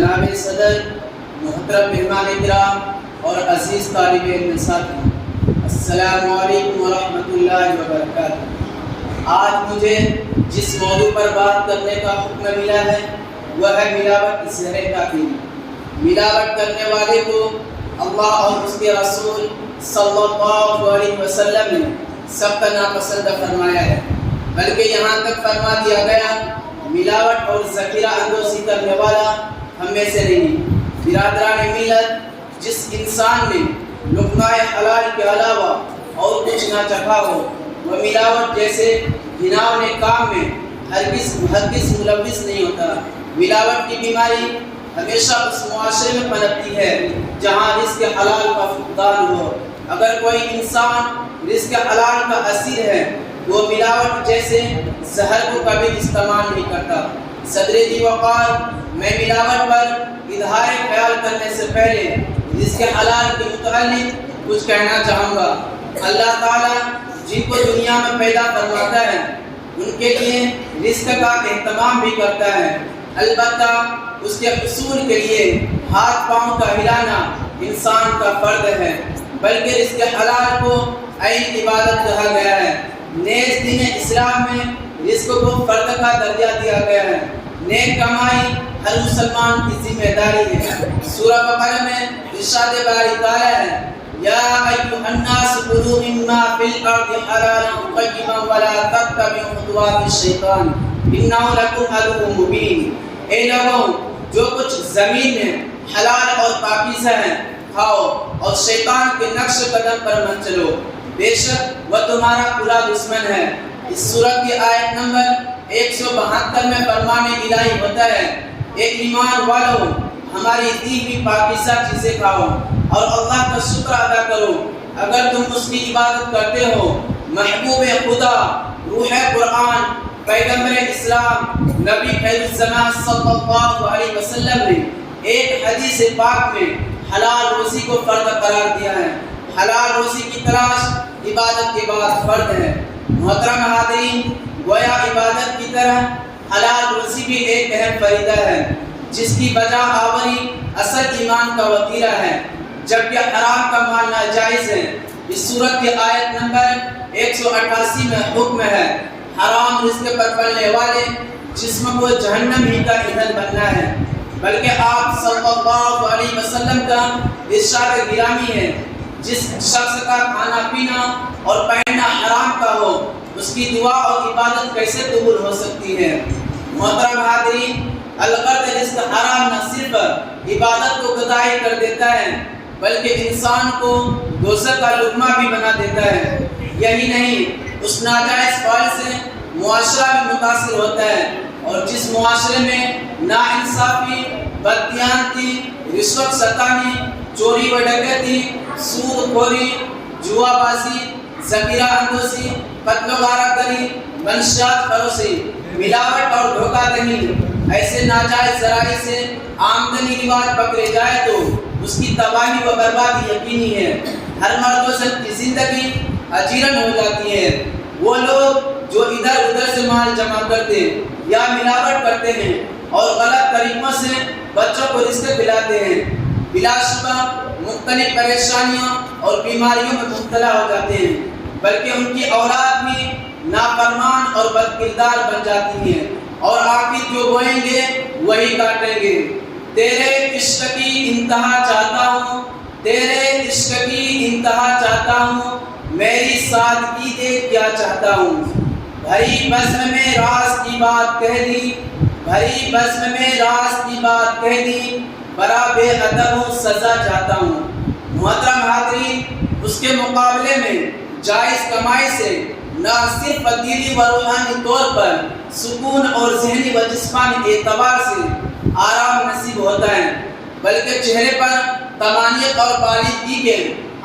جناب صدر، محترم مہمان کرام اور عزیز طالب علم ساتھی، السلام علیکم ورحمۃ اللہ وبرکاتہ۔ آج مجھے جس موضوع پر بات کرنے کا حکم ملا ہے وہ ہے ملاوٹ زہر کافی۔ ملاوٹ کرنے والے کو اللہ اور اس کے رسول صلی اللہ علیہ وسلم نے سخت ناپسند فرمایا ہے، بلکہ یہاں تک فرما دیا گیا ملاوٹ اور ذخیرہ اندوزی کرنے والا ہم میں سے نہیں۔ برادران ملت، جس انسان نے لقمہ حلال کے علاوہ اور کچھ نہ چکھا ہو وہ ملاوٹ جیسے گھناؤنے کام میں ہرگز ملوث نہیں ہوتا۔ ملاوٹ کی بیماری ہمیشہ اس معاشرے میں پنپتی ہے جہاں رزق حلال کا فقدان ہو۔ اگر کوئی انسان رزق حلال کا اسیر ہے وہ ملاوٹ جیسے زہر کو کبھی استعمال نہیں کرتا۔ صدر ذی وقار، میں ملاوٹ پر اظہار خیال کرنے سے پہلے رزق حلال کے متعلق کچھ کہنا چاہوں گا۔ اللہ تعالیٰ جن کو دنیا میں پیدا فرماتا ہے ان کے لیے رزق کا اہتمام بھی کرتا ہے، البتہ اس کے حصول کے لیے ہاتھ پاؤں کا ہلانا انسان کا فرض ہے، بلکہ رزق حلال کو عین عبادت کہا گیا ہے۔ نیز دین اسلام میں رزق کو فرض کا درجہ دیا گیا ہے۔ نیک کمائی ہر مسلمان کی ذمہ داری ہے۔ سورہ بقرہ میں ارشاد باری تعالیٰ ہے، یا ایھا الناس کلوا مما فی الارض حلالا طیبا ولا تتبعوا خطوات الشیطان انہ لکم عدو مبین۔ اے لوگوں، جو کچھ زمین میں حلال اور پاکیزہ ہے کھاؤ اور شیطان کے نقش قدم پر مت چلو، بے شک وہ تمہارا پورا دشمن ہے۔ اس سورت کی آیت نمبر 172 میں فرمان الہی ہوتا ہے، اے ایمان والو، ہماری دی ہوئی پاکیزہ چیزیں کھاؤ اور اللہ کا شکر ادا کرو اگر تم اس کی عبادت کرتے ہو۔ محبوب خدا، روح قرآن، پیغمبر اسلام، نبی خیر الزمان صلی اللہ علیہ وسلم نے ایک حدیث پاک میں حلال روزی کو فرض قرار دیا ہے۔ حلال روزی کی تلاش عبادت کے بعد فرض ہے۔ محترم حاضرین، گویا عبادت کی طرح حلال روزی بھی ایک اہم فریضہ ہے جس کی بجا آوری اصل ایمان کا وتیرہ ہے، جبکہ حرام کا مال ناجائز ہے۔ اس سورت کی آیت نمبر 188 میں حکم ہے، حرام رزق پر پلنے والے جسم کو جہنم ہی کا ایندھن بننا ہے۔ بلکہ آپ صلی اللہ علیہ وسلم کا ارشاد گرامی ہے، جس شخص کا کھانا پینا اور پہننا حرام کا ہو اس کی دعا اور عبادت کیسے قبول ہو سکتی ہے؟ محترم حاضرین، الغرض رزق حرام نہ صرف عبادت کو قطعی کر دیتا ہے بلکہ انسان کو دوزخ کا لقمہ بھی بنا دیتا ہے۔ یہی نہیں، اس ناجائز فعل سے معاشرہ بھی متاثر ہوتا ہے، اور جس معاشرے میں ناانصافی، بددیانتی، رشوت ستانی، چوری و ڈکیتی، سود خوری، جوا بازی، ذخیرہ اندوزی، قتل و غارت گری، منشیات فروشی، ملاوٹ اور دھوکہ دہی، ایسے ناجائز ذرائع سے آمدنی رواج پکڑے جائے تو اس کی تباہی و بربادی یقینی ہے۔ ہر مرد و زن کی زندگی اجیرن ہو جاتی ہے۔ وہ لوگ جو ادھر ادھر سے مال جمع کرتے یا ملاوٹ کرتے ہیں اور غلط طریقوں سے بچوں کو رزق دلاتے ہیں، بلا شبہ مختلف پریشانیوں اور بیماریوں میں مبتلا ہو جاتے ہیں، بلکہ ان کی اولاد بھی نافرمان اور بد کردار بن جاتی ہیں، اور آخر جو بوئیں گے وہی کاٹیں گے۔ تیرے عشق کی انتہا چاہتا ہوں، تیرے عشق کی انتہا چاہتا ہوں، میری سادگی دیکھ کیا چاہتا ہوں۔ بھری بزم میں راز کی بات کہہ دی، بھری بزم میں راز کی بات کہہ دی، برا بے ادب ہوں سزا چاہتا ہوں۔ محترم حاضرین، اس کے مقابلے میں جائز کمائی سے نہ صرف دلی و روحانی طور پر سکون اور ذہنی و جسمانی اعتبار سے آرام نصیب ہوتا ہے، بلکہ چہرے پر طمانینت اور بالغی کے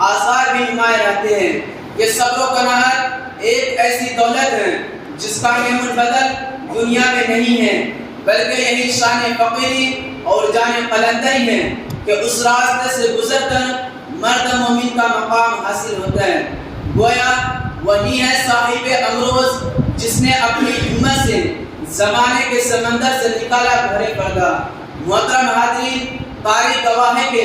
آثار بھی نمایاں رہتے ہیں۔ یہ صبر و قناعت ایک ایسی دولت ہے جس کا نعم البدل دنیا میں نہیں ہے، بلکہ یہی شان فقیری اور جان قلندری ہے کہ اس راستے سے گزر کر مرد مومن کا مقام حاصل ہوتا ہے۔ گویا وہی ہے صاحب امروز جس نے اپنی ہمت سے زمانے کے سمندر سے نکالا بھرے پردہ، محترم حاضرین، تاریخ گواہ ہے کہ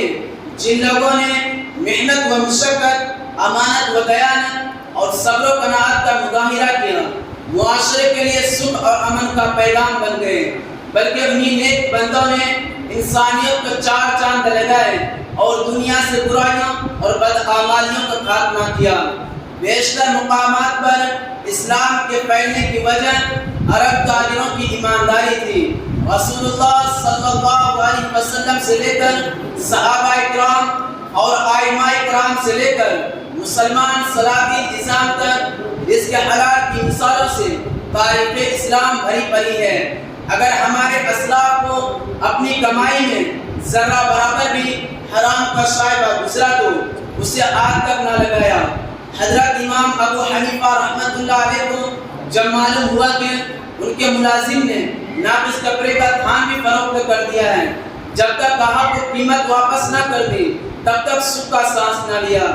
جن لوگوں نے محنت و مشقت، امانت و دیانت اور صبر و قناعت کا مظاہرہ کیا، معاشرے کے لیے سکھ اور امن کا پیغام بن گئے، بلکہ انہی نیک بندوں نے انسانیت کو چار چاند لگائے اور دنیا سے برائیوں اور بدعمالیوں کا خاتمہ کیا۔ بیشتر مقامات پر اسلام کے پھیلنے کی وجہ عرب تاجروں کی ایمانداری تھی۔ رسول اللہ صلی اللہ علیہ وسلم سے لے کر صحابہ اکرام اور ائمہ اکرام سے لے کر مسلمان سلاطین نظام تک اس کے حلال کی مثالوں سے تاریخ اسلام بھری پڑی ہے۔ اگر ہمارے اسلاف کو اپنی کمائی میں ذرہ برابر بھی حرام کا شائبہ گزرا تو اسے آج تک نہ لگایا۔ حضرت امام ابو حنیفہ رحمۃ اللہ علیہ کو جب معلوم ہوا کہ ان کے ملازم نے ناقص کپڑے کا تھان بھی فروخت کر دیا ہے، جب تک گاہک کو قیمت واپس نہ کر دی تب تک سکھ کا سانس نہ لیا۔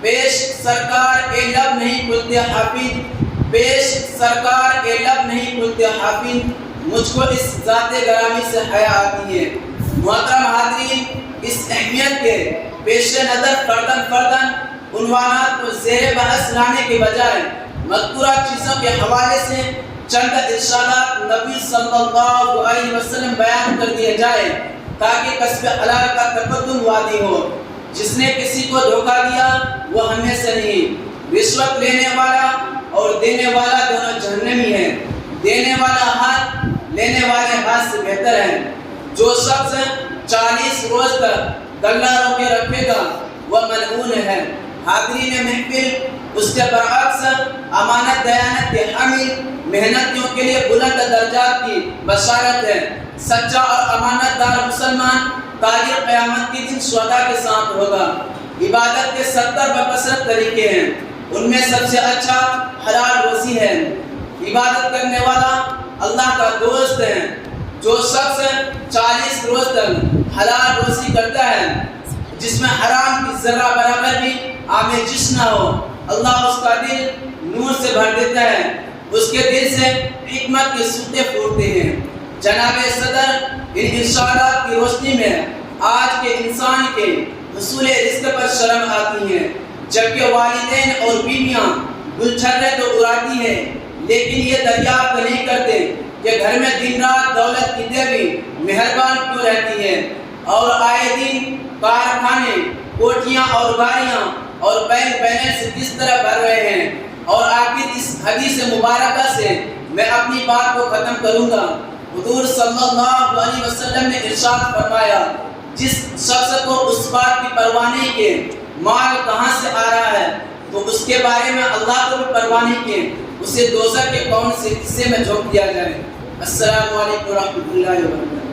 پیش سرکار اے لب نہیں کھلتے حافظ، پیش سرکار اے لب نہیں کھلتے حافظ، مجھ کو اس ذات گرامی سے حیا آتی ہے۔ محترم حاضرین، اس اہمیت کے پیش نظر فرداً عنوانات کو زیر بحث لانے کے بجائے مذکورہ چیزوں کے حوالے سے چند ارشادات نبی صلی اللہ علیہ وسلم بیان کر دیے جائے تاکہ کسب حلال کا تقدم وادی ہو۔ جس نے کسی کو دھوکہ دیا وہ ہمیں سے نہیں۔ رشوت لینے والا اور دینے والا دونوں جہنمی ہیں۔ دینے والا ہاتھ لینے والے ہاتھ سے بہتر ہے۔ جو شخص 40 روز تک گلہ روکے رکھے گا وہ ملعون ہے۔ حاضرین محفل، اس کے برعکس امانت دیانت کے حامل محنتیوں کے لیے بلند درجات کی بشارت ہے۔ سچا اور امانت دار مسلمان تاجر قیامت کے دن شہداء کے ساتھ ہوگا۔ عبادت کے 70 بکثرت طریقے ہیں، ان میں سب سے اچھا حلال روزی ہے۔ عبادت کرنے والا اللہ کا دوست ہے۔ جو شخص 40 روز تک حلال روزی کرتا ہے جس میں حرام کی ذرہ برابر بھی آمیزش نہ ہو، اللہ اس کا دل نور سے بھر دیتا ہے، اس کے دل سے حکمت کے سوتے پھوٹتے ہیں۔ جناب صدر، ان ارشادات کی روشنی میں آج کے انسان کے حصول رزق پر شرم آتی ہے، جبکہ والدین اور بیویاں گلچھرے تو اڑاتی ہیں لیکن یہ دریافت نہیں کرتے کہ گھر میں دن رات دولت کی دیوی مہربان کیوں رہتی ہے، اور آئے دن کارخانے، کوٹھیاں اور گاڑیاں اور بینک بیلنس کس طرح بھر رہے ہیں۔ اور آخر اس حدیث مبارکہ سے میں اپنی بات کو ختم کروں گا۔ حضور صلی اللہ علیہ وسلم نے ارشاد فرمایا، جس شخص کو اس بات کی پرواہ نہیں کہ مال کہاں سے آ رہا ہے تو اس کے بارے میں اللہ کو بھی پرواہ نہیں کہ اسے دوزخ کے کون سے حصے میں جھونک دیا جائے۔ السلام علیکم ورحمۃ اللہ وبرکاتہ۔